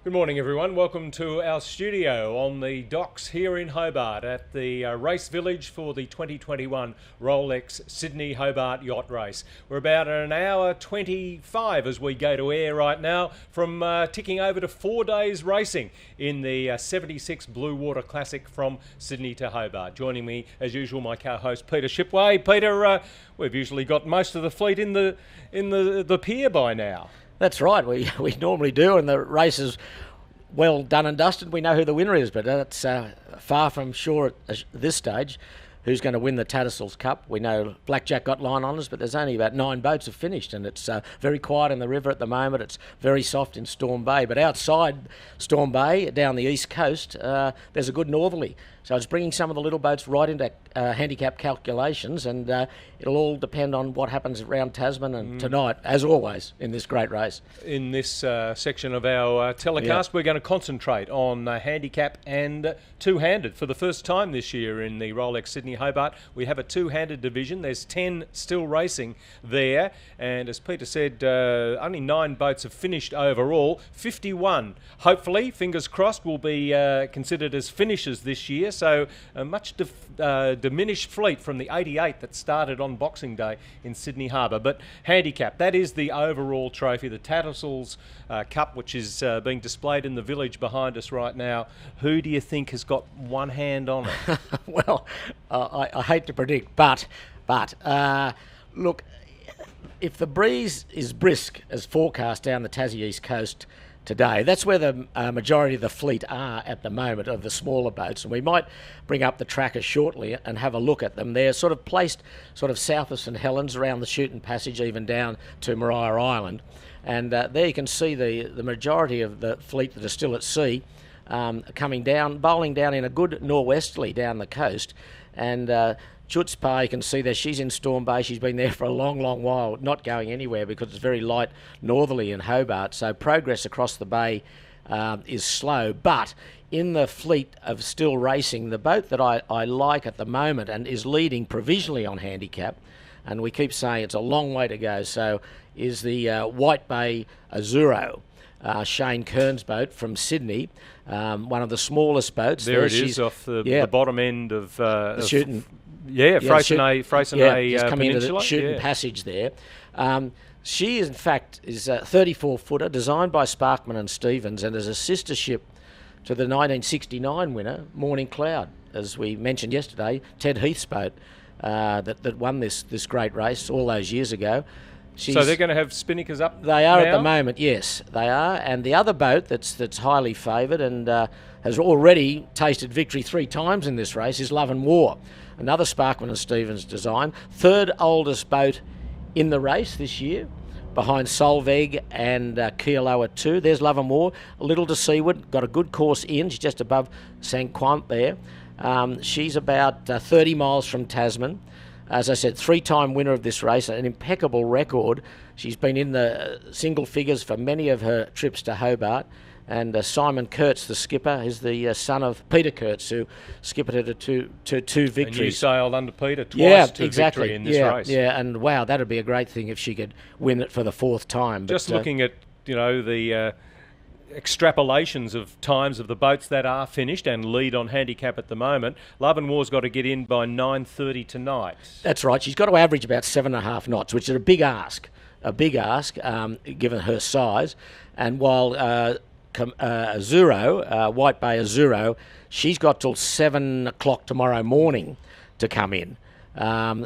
Good morning, everyone. Welcome to our studio on the docks here in Hobart at the race village for the 2021 Rolex Sydney Hobart Yacht Race. We're about an hour 25 as we go to air right now from ticking over to 4 days racing in the 76 Blue Water Classic from Sydney to Hobart. Joining me, as usual, my co-host Peter Shipway. Peter, we've usually got most of the fleet in the pier by now. That's right, we normally do, and the race is well done and dusted. We know who the winner is, but that's far from sure at this stage who's going to win the Tattersall Cup. We know Blackjack got line honours, but there's only about 9 boats have finished, and it's very quiet in the river at the moment. It's very soft in Storm Bay, but outside Storm Bay, down the east coast, there's a good northerly. So it's bringing some of the little boats right into handicap calculations, and it'll all depend on what happens around Tasman and tonight, as always, in this great race. In this section of our telecast, we're going to concentrate on handicap and two-handed. For the first time this year in the Rolex Sydney Hobart, we have a two-handed division. There's 10 still racing there, and as Peter said, only 9 boats have finished overall. 51, hopefully, fingers crossed, will be considered as finishers this year. So a much diminished fleet from the 88 that started on Boxing Day in Sydney Harbour. But handicap, that is the overall trophy, the Tattersall's Cup, which is being displayed in the village behind us right now. Who do you think has got one hand on it? Well, I hate to predict, but look, if the breeze is brisk as forecast down the Tassie East Coast today, that's where the majority of the fleet are at the moment, of the smaller boats, and we might bring up the trackers shortly and have a look at them. They're sort of placed sort of south of St Helens, around the Shooting Passage, even down to Maria Island, and there you can see the majority of the fleet that are still at sea coming down, bowling down in a good norwesterly down the coast, and Chutzpah, you can see there, she's in Storm Bay. She's been there for a long, long while, not going anywhere because it's very light northerly in Hobart. So progress across the bay is slow. But in the fleet of still racing, the boat that I like at the moment and is leading provisionally on handicap, and we keep saying it's a long way to go, so is the White Bay Azzurro. Shane Kearns' boat from Sydney, one of the smallest boats. There it is, off the bottom end of the Shooting. Freycinet just come into Peninsula. the Shooting Passage there. She, in fact, is a 34-footer, designed by Sparkman and Stevens, and is a sister ship to the 1969 winner, Morning Cloud, as we mentioned yesterday, Ted Heath's boat that won this great race all those years ago. So they're going to have spinnakers up. They are now? At the moment, yes, they are. And the other boat that's highly favoured and has already tasted victory 3 times in this race is Love and War, another Sparkman and Stevens design, 3rd oldest boat in the race this year, behind Solveig and Kealoha 2. There's Love and War, a little to seaward, got a good course in. She's just above St Quint there. She's about 30 miles from Tasman. As I said, 3-time winner of this race, an impeccable record. She's been in the single figures for many of her trips to Hobart. And Simon Kurtz, the skipper, is the son of Peter Kurtz, who skippered her to two victories. And you sailed under Peter twice to victory in this race. Yeah, and wow, that would be a great thing if she could win it for the 4th time. But, just looking at, the extrapolations of times of the boats that are finished and lead on handicap at the moment, Love and War's got to get in by 9:30 tonight. That's right. She's got to average about 7.5 knots, which is a big ask, given her size. And while Azzurro, White Bay Azzurro, she's got till 7 o'clock tomorrow morning to come in.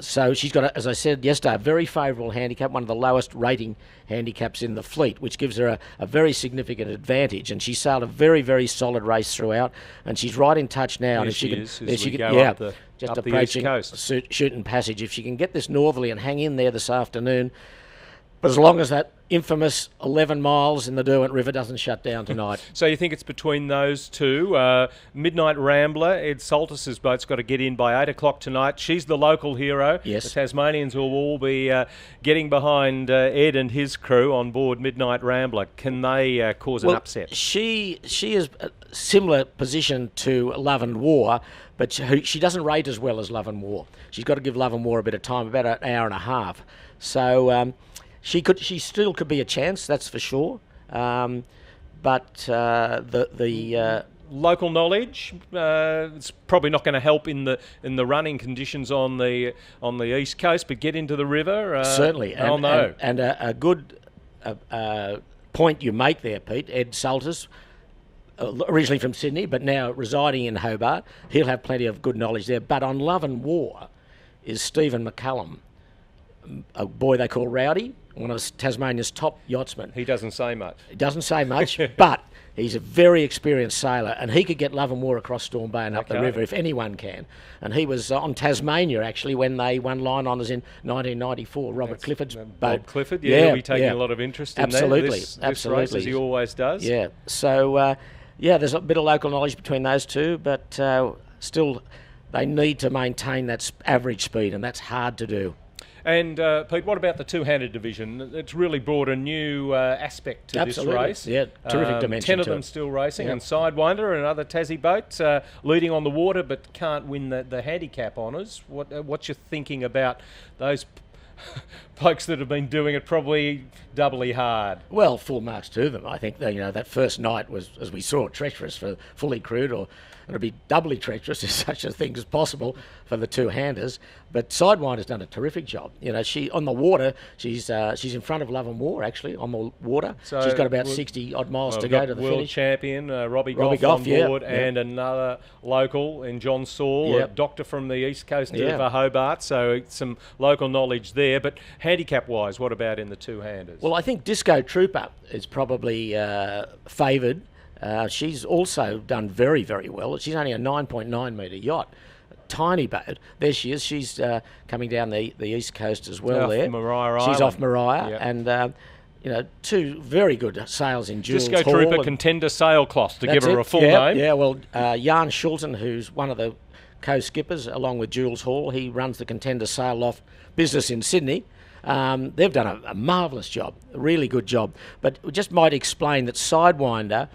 So she's got, as I said yesterday, a very favourable handicap, one of the lowest rating handicaps in the fleet, which gives her a very significant advantage. And she sailed a very, very solid race throughout, and she's right in touch now. Yes, and if she can, just up approaching the East Coast. Shooting Passage. If she can get this northerly and hang in there this afternoon, but as long as that infamous 11 miles in the Derwent River doesn't shut down tonight. So you think it's between those two? Midnight Rambler, Ed Saltus's boat's got to get in by 8 o'clock tonight. She's the local hero. Yes. The Tasmanians will all be getting behind Ed and his crew on board Midnight Rambler. Can they cause an upset? She is a similar position to Love and War, but she doesn't rate as well as Love and War. She's got to give Love and War a bit of time, about an hour and a half. So she still could be a chance, that's for sure. but the local knowledge, it's probably not going to help in the running conditions on the east coast, but get into the river. Certainly, I'll know. And a good point you make there, Pete. Ed Salters, originally from Sydney, but now residing in Hobart. He'll have plenty of good knowledge there. But on Love and War is Stephen McCullum, a boy they call Rowdy, one of Tasmania's top yachtsmen. He doesn't say much. He doesn't say much, but he's a very experienced sailor, and he could get Love and War across Storm Bay and up the river if anyone can. And he was on Tasmania, actually, when they won line honours in 1994, Robert Clifford's boat. Bob Clifford, he'll be taking a lot of interest in absolutely, this absolutely. race, as he always does. Yeah, so, there's a bit of local knowledge between those two, but still they need to maintain that average speed, and that's hard to do. And Pete, what about the two-handed division? It's really brought a new aspect to this race. Yeah, terrific dimension. 10 of them still racing, and Sidewinder, another Tassie boat, leading on the water, but can't win the handicap honours. What's your thinking about those blokes that have been doing it probably doubly hard? Well, full marks to them. I think that first night was, as we saw, treacherous for fully crewed, or it'll be doubly treacherous if such a thing is possible for the two-handers. But Sidewinder's done a terrific job. She on the water, she's in front of Love and War actually on the water. So she's got about 60 odd miles to go to the world finish. Champion Robbie Goff on board, and another local in John Saul, a doctor from the east coast of Hobart. So some local knowledge there. But handicap-wise, what about in the two-handers? Well, I think Disco Trooper is probably favoured. She's also done very, very well. She's only a 9.9 metre yacht. Tiny boat. There she is. She's coming down the east coast as well. She's off Maria, and two very good sails in Jules Disco Hall. Trooper Contender Sailcloth to give her a full name. Yeah, well, Jan Schulten, who's one of the co-skippers, along with Jules Hall, he runs the Contender Sail Loft business in Sydney. They've done a marvellous job, a really good job. But we just might explain that Sidewinder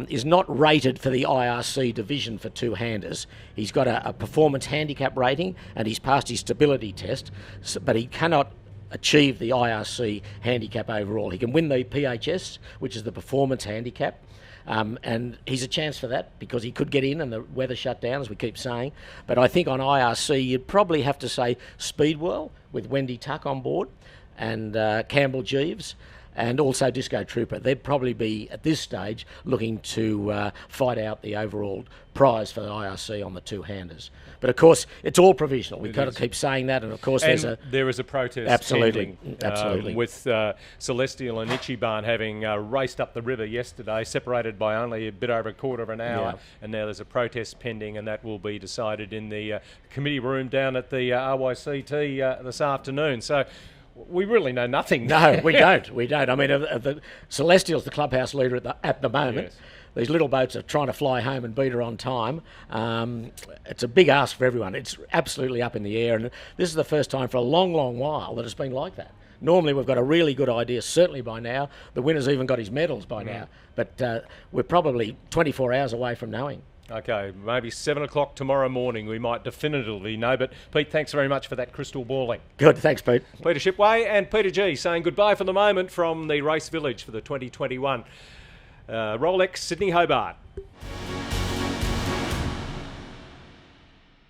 is not rated for the IRC division for two-handers. He's got a performance handicap rating and he's passed his stability test, but he cannot achieve the IRC handicap overall. He can win the PHS, which is the performance handicap, and he's a chance for that because he could get in and the weather shut down, as we keep saying. But I think on IRC you'd probably have to say Speedwell with Wendy Tuck on board and Campbell Jeeves, and also Disco Trooper. They'd probably be, at this stage, looking to fight out the overall prize for the IRC on the two-handers. But, of course, it's all provisional. We've got to keep saying that, and, of course, there is a protest absolutely, with Celestial and Ichiban having raced up the river yesterday, separated by only a bit over a quarter of an hour, and now there's a protest pending, and that will be decided in the committee room down at the RYCT this afternoon. So we really know nothing. No, we don't. We don't. I mean, the Celestial's the clubhouse leader at the moment. Yes. These little boats are trying to fly home and beat her on time. It's a big ask for everyone. It's absolutely up in the air, and this is the first time for a long, long while that it's been like that. Normally we've got a really good idea, certainly by now. The winner's even got his medals by now. But we're probably 24 hours away from knowing. Okay, maybe 7 o'clock tomorrow morning we might definitively know. But Pete, thanks very much for that crystal balling. Good, thanks Pete. Peter Shipway and Peter G saying goodbye for the moment from the Race Village for the 2021 Rolex Sydney Hobart.